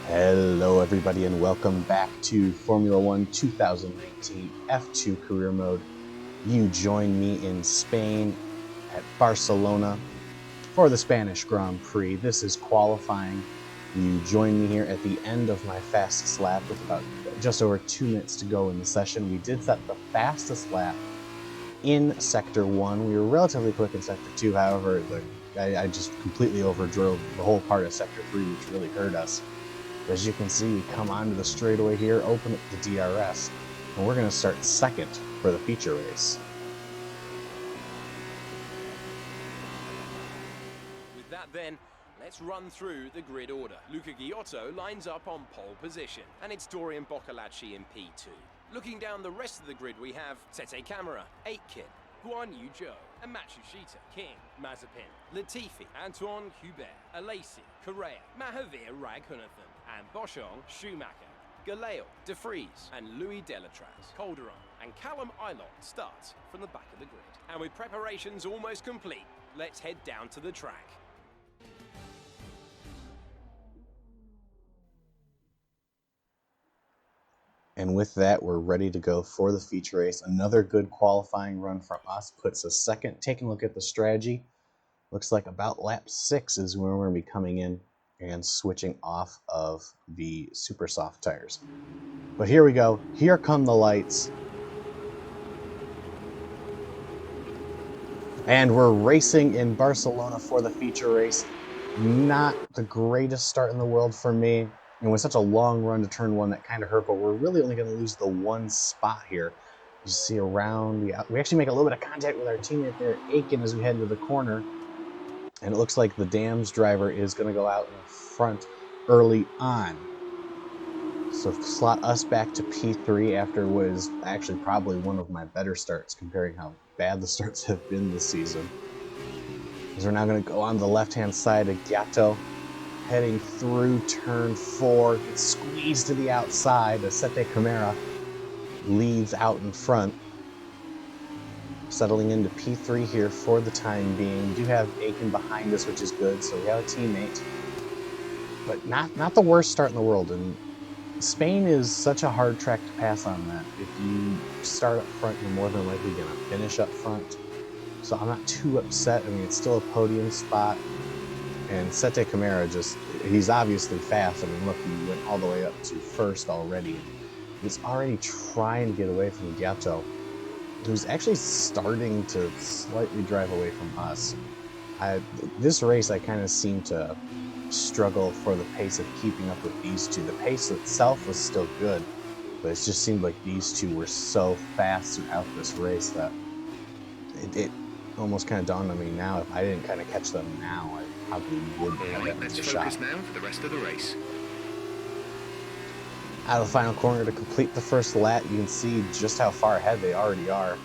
Hello everybody and welcome back to Formula 1 2019 F2 Career Mode. You join me in Spain at Barcelona for the Spanish Grand Prix. This is qualifying. You join me here at the end of my fastest lap with about just over 2 minutes to go in the session. We did set the fastest lap in Sector 1. We were relatively quick in Sector 2, however, I just completely overdrove the whole part of Sector 3, which really hurt us. As you can see, we come onto the straightaway here, open up the DRS, and we're going to start second for the feature race. With that then, let's run through the grid order. Luca Ghiotto lines up on pole position, and it's Dorian Boccolacci in P2. Looking down the rest of the grid, we have Tete Camara, Aitken, Guan Yu Zhou, and Matsushita, King, Mazepin, Latifi, Antoine Hubert, Alesi, Correa, Mahavir Raghunathan, and Boschong, Schumacher, Galeo, De Vries, and Louis Delatraz, Calderon, and Callum Ilott starts from the back of the grid. And with preparations almost complete, let's head down to the track. And with that, we're ready to go for the feature race. Another good qualifying run from us puts us second. Taking a look at the strategy, looks like about lap 6 is where we're going to be coming in and switching off of the super soft tires. But here we go. Here come the lights. And we're racing in Barcelona for the feature race. Not the greatest start in the world for me. And with such a long run to turn 1, that kind of hurt, but we're really only going to lose the one spot here. You see around, we actually make a little bit of contact with our teammate there, Aitken, as we head into the corner. And it looks like the Dams driver is going to go out in front early on. So slot us back to P3 after what is actually probably one of my better starts, comparing how bad the starts have been this season. As we're now going to go on the left-hand side of Ghiotto, heading through turn 4, gets squeezed to the outside as Sete Camara leads out in front. Settling into P3 here for the time being. We do have Aitken behind us, which is good, so we have a teammate. But not the worst start in the world, and Spain is such a hard track to pass on that. If you start up front, you're more than likely going to finish up front. So I'm not too upset. I mean, it's still a podium spot. And Sete Camara he's obviously fast. I mean, look, he went all the way up to first already. He's already trying to get away from Ghiotto, who's actually starting to slightly drive away from us. This race, I kind of seem to struggle for the pace of keeping up with these two. The pace itself was still good, but it just seemed like these two were so fast throughout this race that it almost kind of dawned on me now, if I didn't kind of catch them now, I probably wouldn't have that much shot. Let's focus now for the rest of the race. Out of the final corner to complete the first lap, you can see just how far ahead they already are.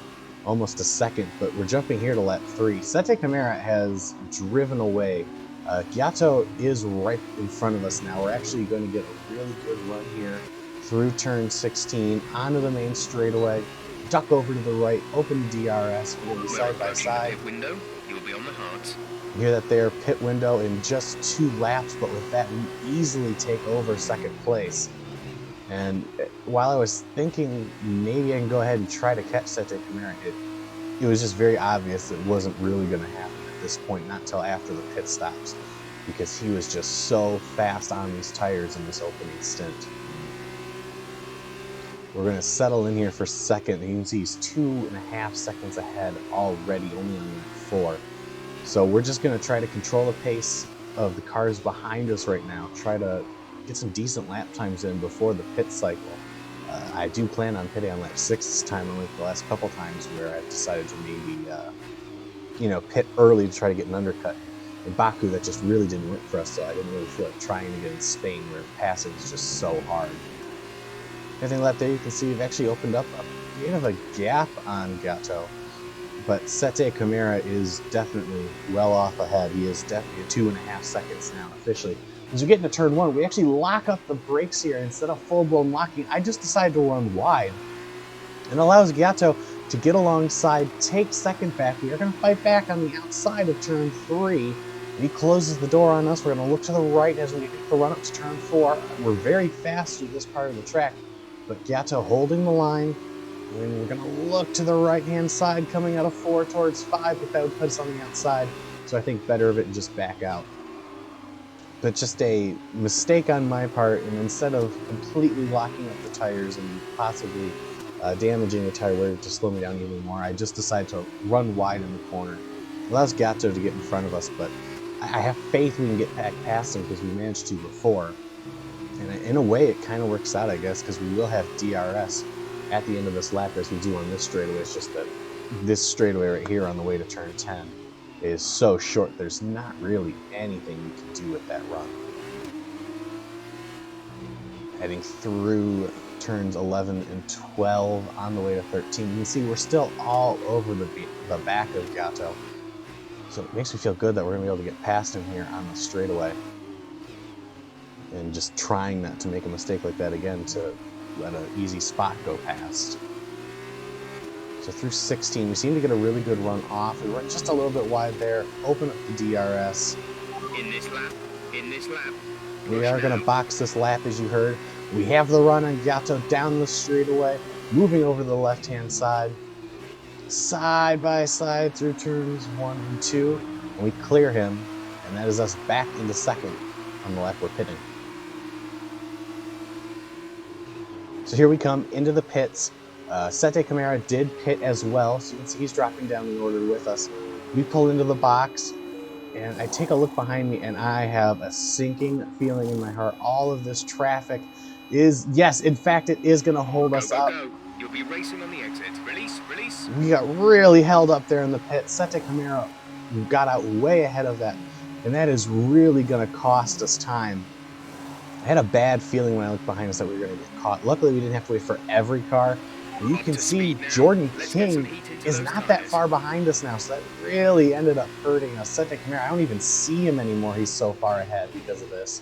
Almost a second, but we're jumping here to lap 3. Sete Camara has driven away. Ghiotto is right in front of us now. We're actually going to get a really good run here through turn 16, onto the main straightaway, duck over to the right, open the DRS, we're going to be side by side. Pit window, you will be on the hards. You hear that there, pit window in just 2 laps, but with that we easily take over second place. And while I was thinking maybe I can go ahead and try to catch Sete Camara, it was just very obvious it wasn't really going to happen at this point, not till after the pit stops, because he was just so fast on these tires in this opening stint. We're going to settle in here for second. You can see he's 2.5 seconds ahead already, only on lap 4. So we're just going to try to control the pace of the cars behind us right now, try to get some decent lap times in before the pit cycle. I do plan on pitting on lap 6 this time, unlike the last couple times where I've decided to maybe, pit early to try to get an undercut. In Baku, that just really didn't work for us, so I didn't really feel like trying again in Spain, where passing is just so hard. Everything left there, you can see we've actually opened up a bit of a gap on Ghiotto, but Sete Camara is definitely well off ahead. He is definitely 2.5 seconds now officially. As we get into turn 1, we actually lock up the brakes here. Instead of full-blown locking, I just decided to run wide. And allows Ghiotto to get alongside, take second back. We are going to fight back on the outside of turn 3. He closes the door on us. We're going to look to the right as we make the run up to turn 4. We're very fast through this part of the track, but Gatto holding the line. And we're going to look to the right-hand side coming out of 4 towards 5, but that would put us on the outside. So I think better of it and just back out. But just a mistake on my part, and instead of completely locking up the tires and possibly damaging the tire wear to slow me down even more, I just decided to run wide in the corner. It allows Gatto to get in front of us, but I have faith we can get back past him because we managed to before. And in a way, it kind of works out, I guess, because we will have DRS at the end of this lap as we do on this straightaway. It's just that this straightaway right here on the way to turn 10 is so short, there's not really anything you can do with that run. Heading through turns 11 and 12 on the way to 13. You can see we're still all over the back of Gatto. So it makes me feel good that we're going to be able to get past him here on the straightaway. And just trying not to make a mistake like that again to let an easy spot go past. So through 16, we seem to get a really good run off. We run just a little bit wide there, open up the DRS. In this lap. We are going to box this lap, as you heard. We have the run on Gatto down the straightaway, moving over to the left-hand side. Side by side through turns 1 and 2. And we clear him, and that is us back into second on the lap we're pitting. So here we come into the pits. Sete Camara did pit as well, so you can see he's dropping down the order with us. We pull into the box, and I take a look behind me, and I have a sinking feeling in my heart. All of this traffic is, yes, in fact, it is going to hold us up. Go. You'll be racing on the exit. Release. We got really held up there in the pit. Sete Camara got out way ahead of that, and that is really going to cost us time. I had a bad feeling when I looked behind us that we were going to get caught. Luckily, we didn't have to wait for every car. You can see Jordan King is not that far behind us now, so that really ended up hurting us. Sete Camara, I don't even see him anymore. He's so far ahead because of this.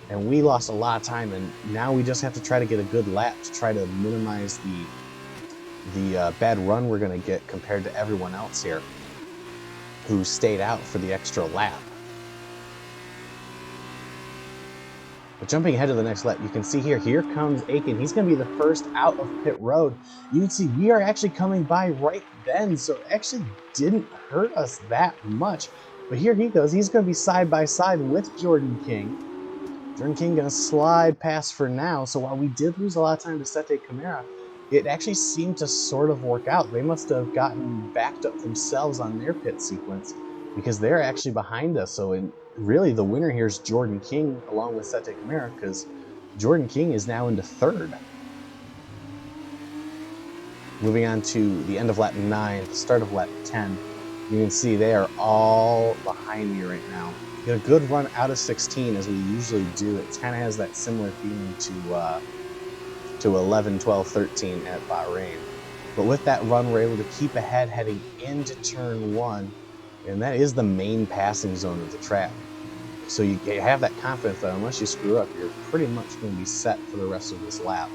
And we lost a lot of time, and now we just have to try to get a good lap to try to minimize the bad run we're going to get compared to everyone else here who stayed out for the extra lap. But jumping ahead to the next lap, you can see here comes Aiken. He's going to be the first out of pit road. You can see we are actually coming by right then, so it actually didn't hurt us that much. But here he goes. He's going to be side by side with Jordan King. Jordan King going to slide past for now, so while we did lose a lot of time to Sete Camara, it actually seemed to sort of work out. They must have gotten backed up themselves on their pit sequence because they're actually behind us. So really the winner here is Jordan King along with Sete Camara, because Jordan King is now into third. Moving on to the end of lap 9, the start of lap 10, you can see they are all behind me right now. Get a good run out of 16 as we usually do. It kind of has that similar feeling to 11, 12, 13 at Bahrain. But with that run, we're able to keep ahead heading into turn 1, and that is the main passing zone of the track. So you have that confidence that unless you screw up, you're pretty much going to be set for the rest of this lap.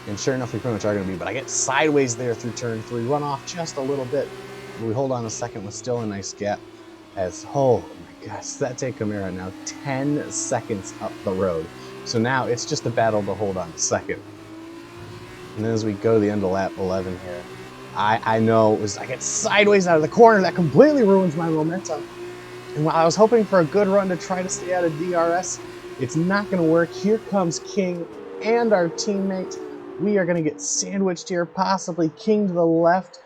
And sure enough, we pretty much are going to be, but I get sideways there through turn 3, run off just a little bit. We hold on a second with still a nice gap as, oh my gosh, Sete Camara now 10 seconds up the road. So now it's just a battle to hold on to second. And then as we go to the end of lap 11 here, I know I get sideways out of the corner. That completely ruins my momentum. And while I was hoping for a good run to try to stay out of DRS, it's not going to work. Here comes King and our teammate. We are going to get sandwiched here, possibly King to the left.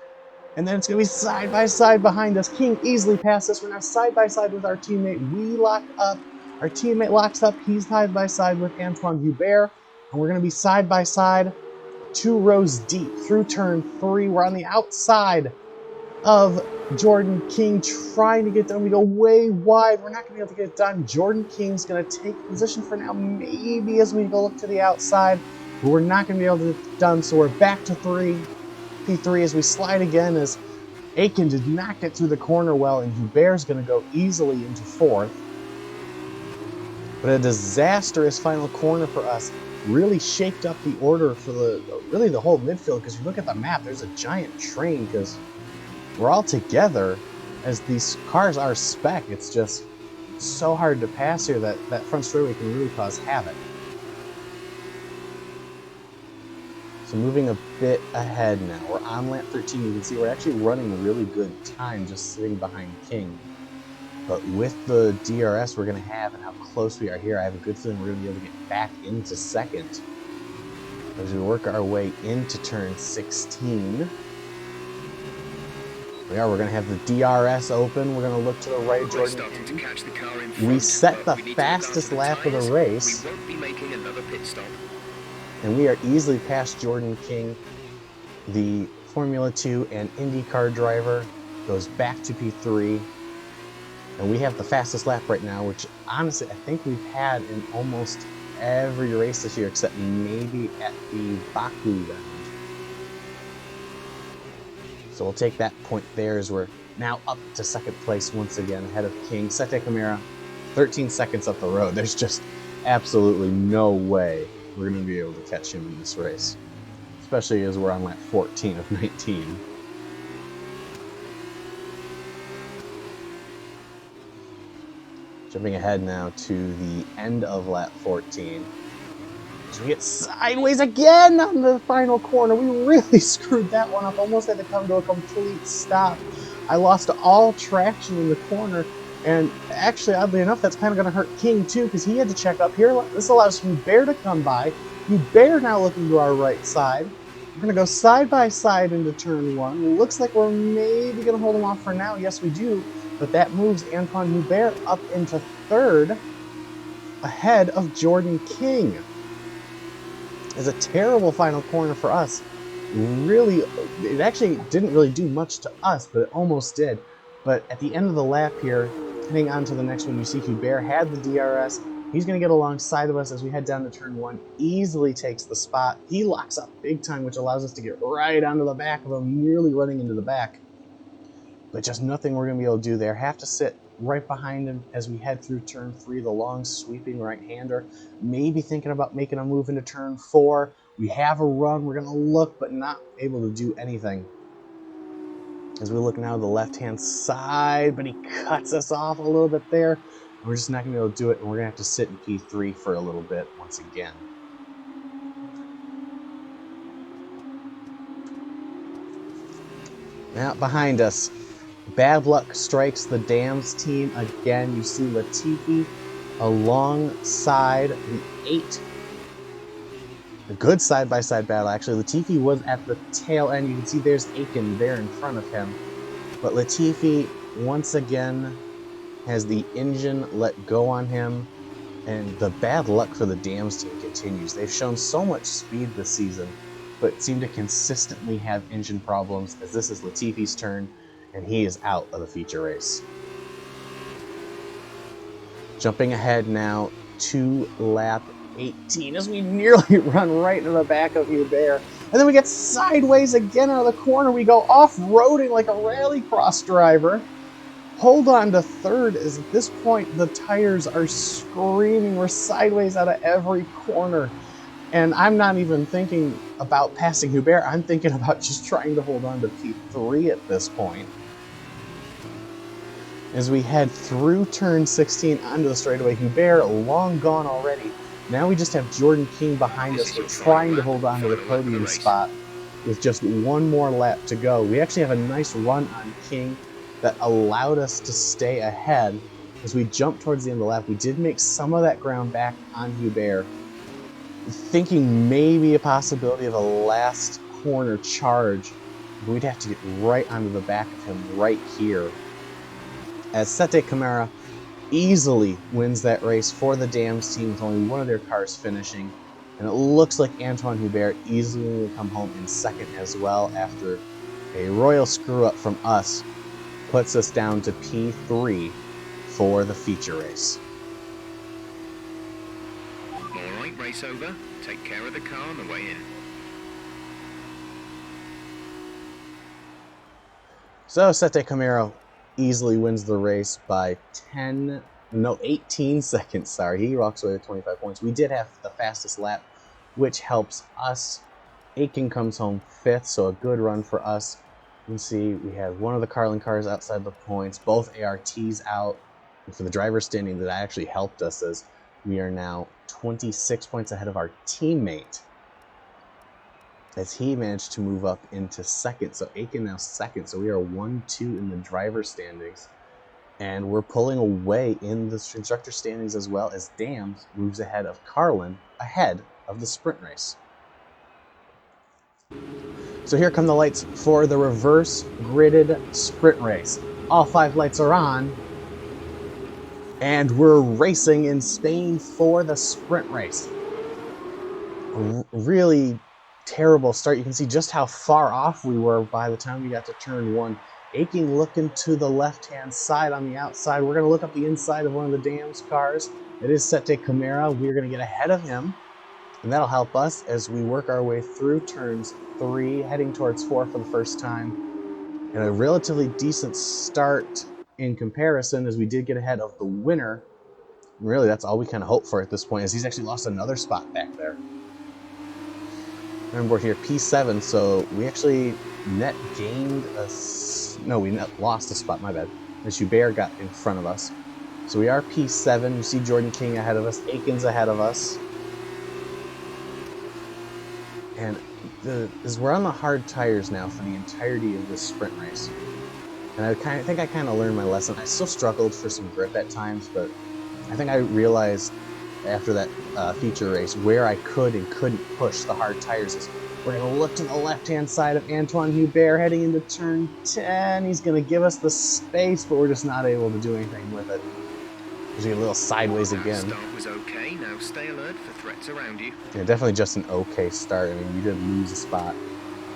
And then it's going to be side by side behind us. King easily passed us. We're now side by side with our teammate. We lock up. Our teammate locks up. He's side by side with Antoine Hubert. And we're going to be side by side, 2 rows deep through turn 3. We're on the outside of Jordan King trying to get done. We go way wide. We're not going to be able to get it done. Jordan King's going to take position for now, maybe as we go look to the outside. But we're not going to be able to get it done, so we're back to P3 as we slide again, as Aiken did not get through the corner well, and Hubert's going to go easily into 4th. But a disastrous final corner for us really shaped up the order for really the whole midfield, because if you look at the map, there's a giant train, because we're all together as these cars are spec, it's just so hard to pass here that that front straightaway can really cause havoc. So moving a bit ahead now. We're on lap 13. You can see we're actually running really good time just sitting behind King. But with the DRS we're going to have and how close we are here, I have a good feeling we're going to be able to get back into second as we work our way into turn 16. We're going to have the DRS open. We're going to look to the right, Jordan. We set the fastest lap of the race. We won't be making another pit stop. And we are easily past Jordan King. The Formula 2 and IndyCar driver goes back to P3. And we have the fastest lap right now, which honestly I think we've had in almost every race this year except maybe at the Baku round. So we'll take that point there as we're now up to second place once again ahead of King. Sete Camara, 13 seconds up the road. There's just absolutely no way we're going to be able to catch him in this race, especially as we're on lap 14 of 19. Jumping ahead now to the end of lap 14. So we get sideways again on the final corner. We really screwed that one up. Almost had to come to a complete stop. I lost all traction in the corner. And actually, oddly enough, that's kind of going to hurt King too, because he had to check up here. This allows Hubert to come by. Hubert now looking to our right side. We're going to go side by side into turn 1. Looks like we're maybe going to hold him off for now. Yes, we do. But that moves Antoine Hubert up into third ahead of Jordan King. It's a terrible final corner for us. Really, it actually didn't really do much to us, but it almost did. But at the end of the lap here, heading on to the next one, you see Hubert had the DRS. He's going to get alongside of us as we head down to turn 1. Easily takes the spot. He locks up big time, which allows us to get right onto the back of him, nearly running into the back. But just nothing we're going to be able to do there. Have to sit right behind him as we head through turn 3, the long sweeping right-hander. Maybe thinking about making a move into turn 4. We have a run. We're going to look, but not able to do anything. As we look now to the left-hand side, but he cuts us off a little bit there. We're just not going to be able to do it, and we're going to have to sit in P3 for a little bit once again. Now behind us, bad luck strikes the Dams team again. You see Latifi alongside the 8. A good side-by-side battle, actually. Latifi was at the tail end. You can see there's Aiken there in front of him. But Latifi, once again, has the engine let go on him. And the bad luck for the Dams team continues. They've shown so much speed this season, but seem to consistently have engine problems, as this is Latifi's turn, and he is out of the feature race. Jumping ahead now to lap 18 as we nearly run right into the back of Hubert. And then we get sideways again out of the corner. We go off-roading like a rallycross driver. Hold on to third, as at this point the tires are screaming. We're sideways out of every corner. And I'm not even thinking about passing Hubert. I'm thinking about just trying to hold on to P3 at this point. As we head through turn 16 onto the straightaway, Hubert long gone already. Now we just have Jordan King behind us. We're trying to hold on to the podium spot with just one more lap to go. We actually have a nice run on King that allowed us to stay ahead. As we jump towards the end of the lap, we did make some of that ground back on Hubert, thinking maybe a possibility of a last corner charge. But we'd have to get right onto the back of him right here. As Sete Camara easily wins that race for the Dams team with only one of their cars finishing. And it looks like Antoine Hubert easily will come home in second as well after a royal screw-up from us puts us down to P3 for the feature race. Alright, race over. Take care of the car on the way in. So Sete Camaro easily wins the race by 18 seconds. Sorry, he walks away with 25 points. We did have the fastest lap, which helps us. Aiken comes home 5th, so a good run for us. You can see we have one of the Carlin cars outside the points, both ARTs out. And for the driver standing, that actually helped us, as we are now 26 points ahead of our teammate, as he managed to move up into second. So Aiken now second. So we are 1-2 in the driver standings. And we're pulling away in the constructor standings as well, as Dams moves ahead of Carlin, ahead of the sprint race. So here come the lights for the reverse gridded sprint race. All 5 lights are on, and we're racing in Spain for the sprint race. A really terrible start. You can see just how far off we were by the time we got to turn 1. Aiken looking to the left-hand side on the outside. We're going to look up the inside of one of the Dams cars. It is Sete Camara. We're going to get ahead of him, and that'll help us as we work our way through turns 3, heading towards 4 for the first time. And a relatively decent start in comparison, as we did get ahead of the winner. Really, that's all we kind of hope for at this point, as he's actually lost another spot back there. Remember, we're here P7, so we actually net gained a... No, we net lost a spot, my bad. As Hubert got in front of us. So we are P7. You see Jordan King ahead of us. Aiken's ahead of us. And as we're on the hard tires now for the entirety of this sprint race. And I think I kind of learned my lesson. I still struggled for some grip at times, but I think I realized after that feature race where I could and couldn't push the hard tires. Is we're going to look to the left-hand side of Antoine Hubert heading into turn 10. He's going to give us the space, but we're just not able to do anything with it. There's a little sideways again. Start was okay. Now stay alert for threats around you. Yeah, definitely just an okay start. I mean, we did lose a spot,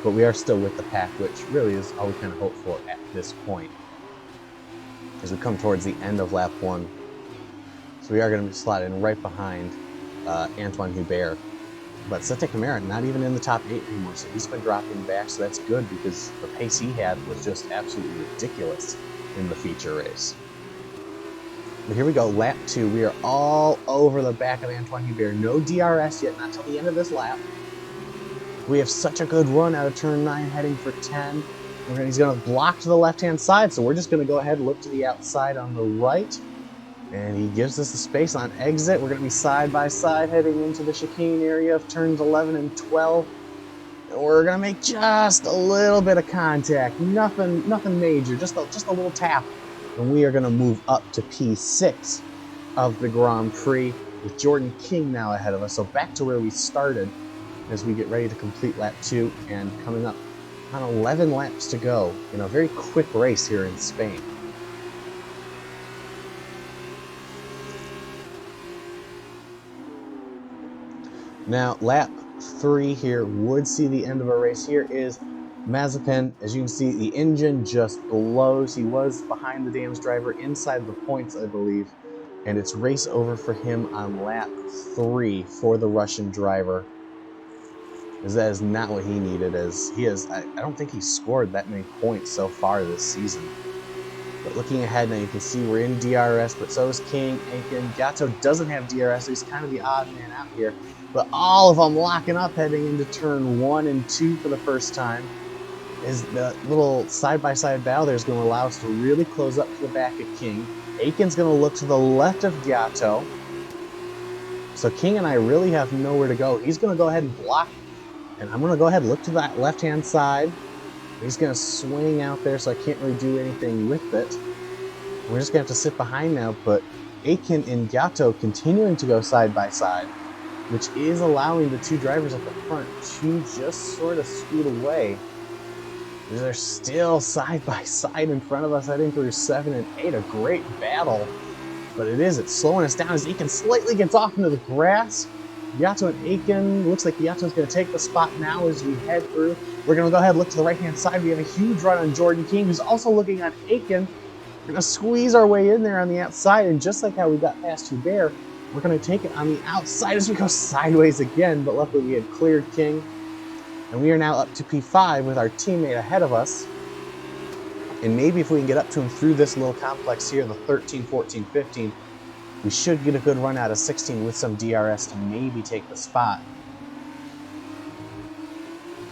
but we are still with the pack, which really is all we kind of hope for at this point, as we come towards the end of lap 1. So we are going to be slotted in right behind Antoine Hubert. But Sete Camara not even in the top 8 anymore, so he's been dropping back, so that's good, because the pace he had was just absolutely ridiculous in the feature race. But here we go, lap 2. We are all over the back of Antoine Hubert. No DRS yet, not till the end of this lap. We have such a good run out of turn 9, heading for 10. He's going to block to the left-hand side, so we're just going to go ahead and look to the outside on the right. And he gives us the space on exit. We're going to be side by side heading into the chicane area of turns 11 and 12. And we're going to make just a little bit of contact. Nothing major, just a little tap. And we are going to move up to P6 of the Grand Prix, with Jordan King now ahead of us. So back to where we started as we get ready to complete lap 2, and coming up on 11 laps to go in a very quick race here in Spain. Now, lap 3 here would see the end of a race. Here is Mazepin. As you can see, the engine just blows. He was behind the Dams driver inside the points, I believe. And it's race over for him on lap 3 for the Russian driver, as that is not what he needed, as he has, I don't think he's scored that many points so far this season. But looking ahead now, you can see we're in DRS, but so is King, Aiken. Gatto doesn't have DRS, so he's kind of the odd man out here. But all of them locking up heading into turn 1 and 2 for the first time. Is the little side-by-side battle there is going to allow us to really close up to the back of King. Aiken's going to look to the left of Gatto. So King and I really have nowhere to go. He's going to go ahead and block, and I'm going to go ahead and look to that left-hand side. He's going to swing out there, so I can't really do anything with it. We're just going to have to sit behind now, but Aiken and Gatto continuing to go side by side, which is allowing the 2 drivers at the front to just sort of scoot away. They're still side by side in front of us, heading through 7 and 8. A great battle, but it's slowing us down as Aiken slightly gets off into the grass. Gatto and Aiken, looks like Gatto's going to take the spot now as we head through. We're going to go ahead and look to the right-hand side. We have a huge run on Jordan King, who's also looking on Aiken. We're going to squeeze our way in there on the outside, and just like how we got past Hubert, we're going to take it on the outside as we go sideways again, but luckily we had cleared King. And we are now up to P5 with our teammate ahead of us. And maybe if we can get up to him through this little complex here, the 13, 14, 15, we should get a good run out of 16 with some DRS to maybe take the spot.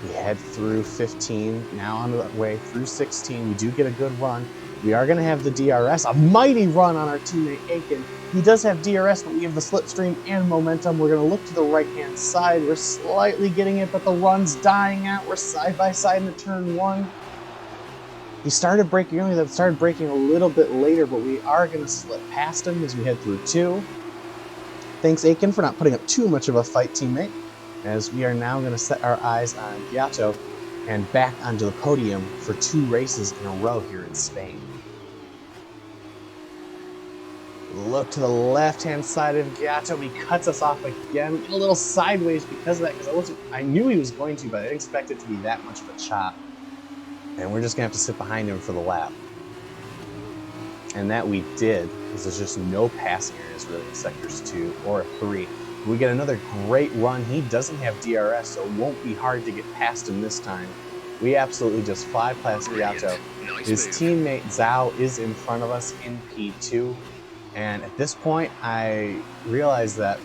We head through 15, now on the way through 16. We do get a good run. We are going to have the DRS, a mighty run on our teammate Aiken. He does have DRS, but we have the slipstream and momentum. We're going to look to the right-hand side. We're slightly getting it, but the run's dying out. We're side by side into turn 1. He started braking earlier, that started braking a little bit later, but we are going to slip past him as we head through 2. Thanks, Aiken, for not putting up too much of a fight, teammate, as we are now going to set our eyes on Giotto and back onto the podium for 2 races in a row here in Spain. Look to the left-hand side of Giotto. He cuts us off again, a little sideways because of that, because I knew he was going to, but I didn't expect it to be that much of a chop. And we're just going to have to sit behind him for the lap. And that we did, because there's just no passing areas really in sectors 2 or 3. We get another great run. He doesn't have DRS, so it won't be hard to get past him this time. We absolutely just fly past Giotto. His teammate Zhao is in front of us in P2. And at this point, I realized that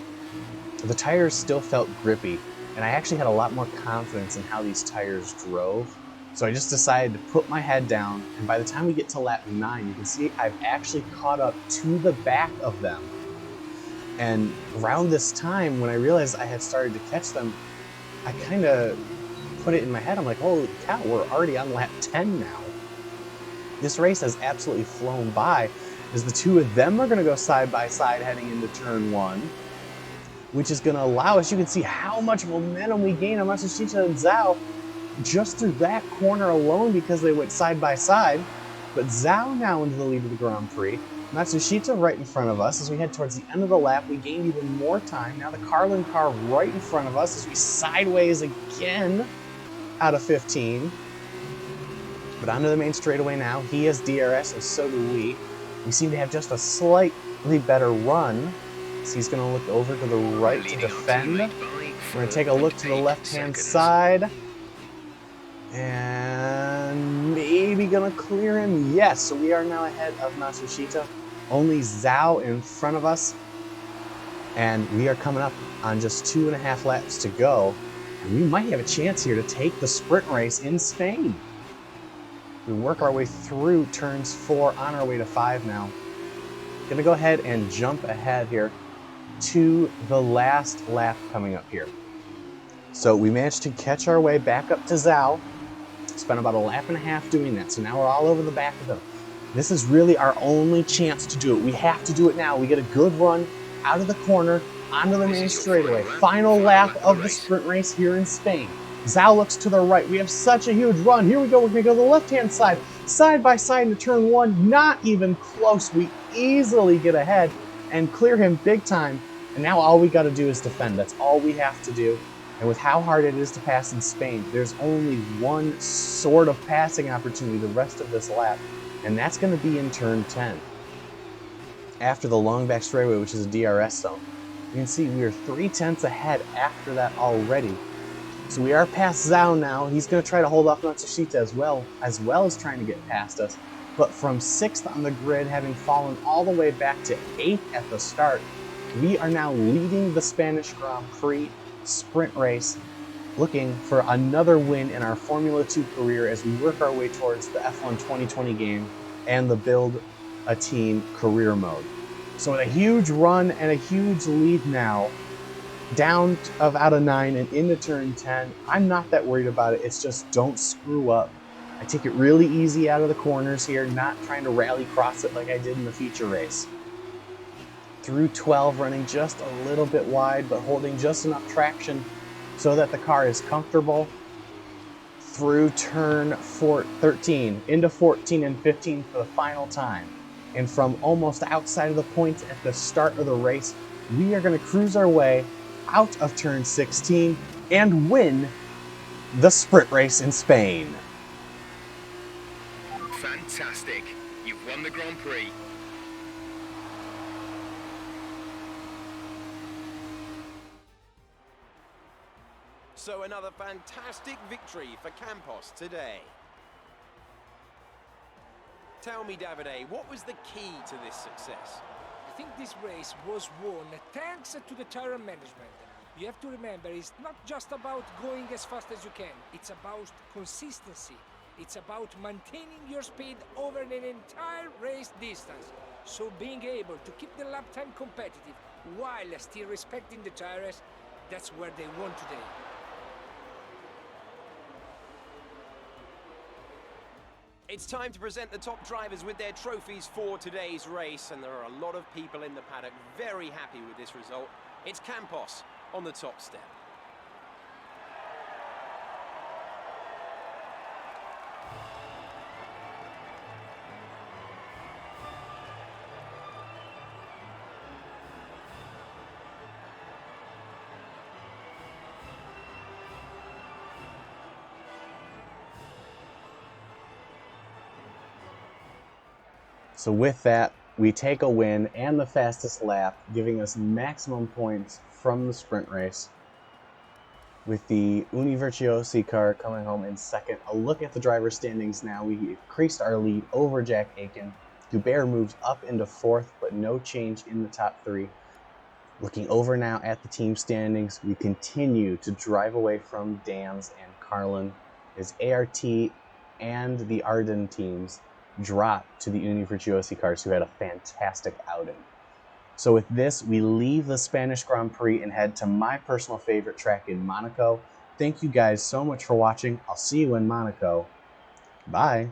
the tires still felt grippy. And I actually had a lot more confidence in how these tires drove. So I just decided to put my head down, and by the time we get to lap 9, you can see I've actually caught up to the back of them. And around this time, when I realized I had started to catch them, I kind of put it in my head. I'm like, holy cow, we're already on lap 10 now. This race has absolutely flown by, as the 2 of them are going to go side by side heading into turn 1, which is going to allow us, you can see how much momentum we gain on Matsushita and Zhao just through that corner alone because they went side by side. But Zhao now into the lead of the Grand Prix. Matsushita right in front of us. As we head towards the end of the lap, we gained even more time. Now the Carlin car right in front of us as we sideways again out of 15. But onto the main straightaway now. He has DRS and so do we. We seem to have just a slightly better run. So he's going to look over to the right to defend. We're going to take a look to the left-hand side. And maybe gonna clear him. Yes, so we are now ahead of Matsushita. Only Zhao in front of us. And we are coming up on just 2.5 laps to go. And we might have a chance here to take the sprint race in Spain. We work our way through turns 4 on our way to 5 now. Gonna go ahead and jump ahead here to the last lap coming up here. So we managed to catch our way back up to Zhao. Spent about 1.5 laps doing that, so now we're all over the back of them. This is really our only chance to do it. We have to do it now. We get a good run out of the corner, onto the main straightaway. Final lap of the sprint race here in Spain. Zhao looks to the right. We have such a huge run. Here we go. We're going to go to the left-hand side by side into turn 1. Not even close. We easily get ahead and clear him big time. And now all we got to do is defend. That's all we have to do. And with how hard it is to pass in Spain, there's only one sort of passing opportunity the rest of this lap, and that's going to be in turn 10. After the long back straightaway, which is a DRS zone. You can see we are 0.3 ahead after that already. So we are past Zhao now. He's going to try to hold off Matsushita as well as trying to get past us. But from 6th on the grid, having fallen all the way back to 8th at the start, we are now leading the Spanish Grand Prix sprint race, looking for another win in our Formula 2 career as we work our way towards the F1 2020 game and the Build a Team career mode. So with a huge run and a huge lead now, down out of 9 and into turn 10, I'm not that worried about it. It's just don't screw up. I take it really easy out of the corners here, not trying to rally cross it like I did in the feature race. Through 12, running just a little bit wide, but holding just enough traction so that the car is comfortable. Through turn 13, into 14 and 15 for the final time. And from almost outside of the points at the start of the race, we are going to cruise our way out of turn 16 and win the sprint race in Spain. Fantastic. You've won the Grand Prix. So another fantastic victory for Campos today. Tell me, Davide, what was the key to this success? I think this race was won thanks to the tire management. You have to remember, it's not just about going as fast as you can. It's about consistency. It's about maintaining your speed over an entire race distance. So being able to keep the lap time competitive while still respecting the tires, that's where they won today. It's time to present the top drivers with their trophies for today's race, and there are a lot of people in the paddock very happy with this result. It's Campos on the top step. So with that, we take a win and the fastest lap, giving us maximum points from the sprint race. With the Univerciosi car coming home in second. A look at the driver standings now. We increased our lead over Jack Aiken. Dubert moves up into fourth, but no change in the top three. Looking over now at the team standings, we continue to drive away from Dan's and Carlin as ART and the Arden teams drop to the Univerciosi cars, who had a fantastic outing. So with this, we leave the Spanish Grand Prix and head to my personal favorite track in Monaco. Thank you guys so much for watching. I'll see you in Monaco. Bye.